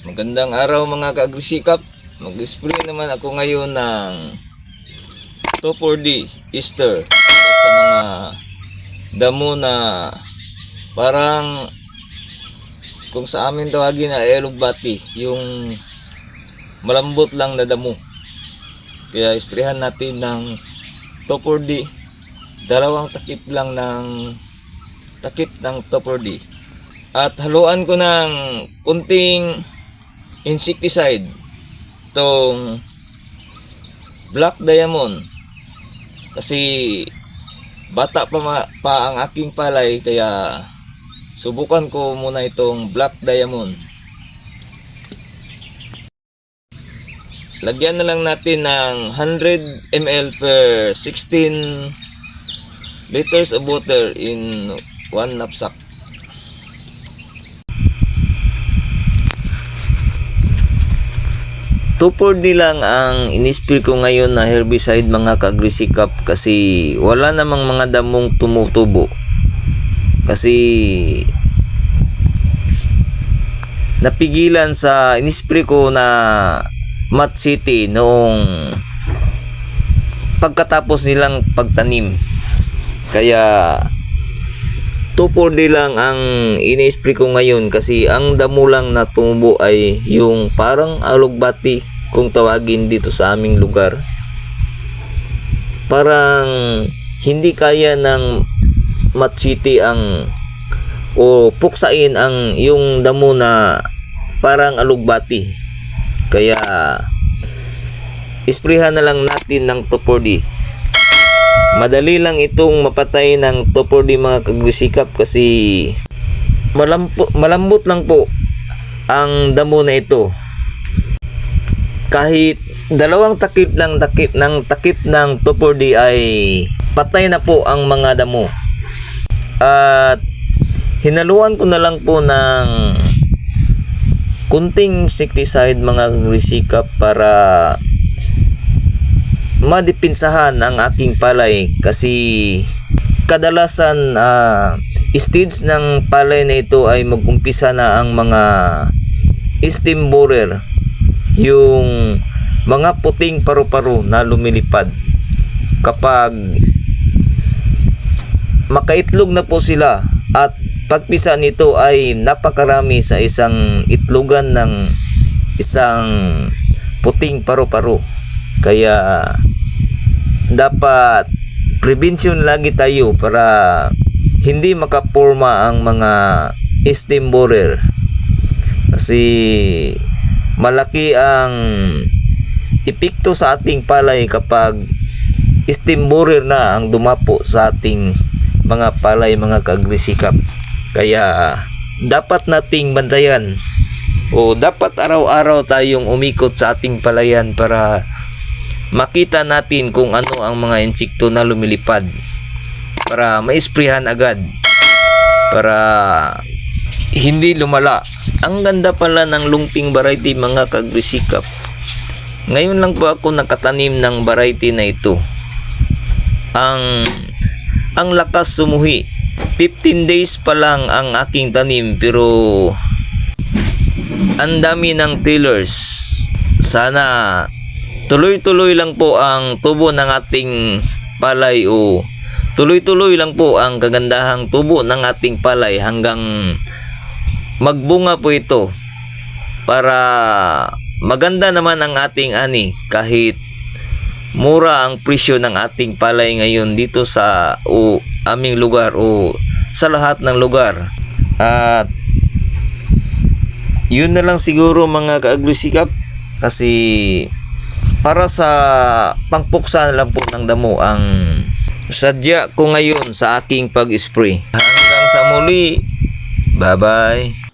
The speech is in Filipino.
Magandang araw mga kaagrisikap. Mag-spray naman ako ngayon ng 2,4-D Easter sa mga damo na parang kung sa amin tawagin na elugbati, yung malambot lang na damo. Kaya isprehan natin ng 2,4-D, dalawang takip lang ng takip ng 2,4-D, at haluan ko ng kunting insecticide, tong Black Diamond, kasi bata pa ang aking palay, kaya subukan ko muna itong Black Diamond. Lagyan na lang natin ng 100 ml per 16 liters of water in 1 knapsack. Tupord lang ang inispray ko ngayon na herbicide mga kaagrisikap, kasi wala namang mga damong tumutubo. Kasi napigilan sa inispray ko na Mat City noong pagkatapos nilang pagtanim. Kaya 2,4-D lang ang ini-spray ko ngayon, kasi ang damo lang na tumubo ay yung parang alugbati kung tawagin dito sa aming lugar. Parang hindi kaya ng Mat City ang o puksain ang yung damo na parang alugbati. Kaya isprayhan na lang natin ng 2,4-D. Madali lang itong mapatay ng 2,4-D mga kaagrisikap, kasi malambot lang po ang damo na ito. Kahit dalawang takip ng 2,4-D ay patay na po ang mga damo. At hinaluan ko na lang po ng kunting insecticide mga kaagrisikap para madipinsahan ang aking palay, kasi kadalasan stage ng palay na ito ay mag-umpisa na ang mga stem borer, yung mga puting paru-paro na lumilipad. Kapag makaitlog na po sila, at pagpisa nito ay napakarami sa isang itlogan ng isang puting paru-paro. Kaya dapat prevention lagi tayo para hindi makaporma ang mga stem borer, kasi malaki ang epekto sa ating palay kapag stem borer na ang dumapo sa ating mga palay mga kaagrisikap. Kaya dapat nating bantayan, o dapat araw-araw tayong umikot sa ating palayan para makita natin kung ano ang mga insekto na lumilipad, para maisprehan agad, para hindi lumala. Ang ganda pala ng lumping variety mga kaagrisikap. Ngayon lang po ako nakatanim ng variety na ito. Ang lakas sumuhi. 15 days pa lang ang aking tanim, pero ang dami ng tillers. Sana tuloy-tuloy lang po ang tubo ng ating palay, o tuloy-tuloy lang po ang kagandahang tubo ng ating palay hanggang magbunga po ito, para maganda naman ang ating ani, kahit mura ang presyo ng ating palay ngayon dito sa aming lugar o sa lahat ng lugar. At yun na lang siguro mga kaagrisikap, kasi para sa pangpuksa na lang po ng damo ang sadya ko ngayon sa aking pag-spray. Hanggang sa muli, bye bye.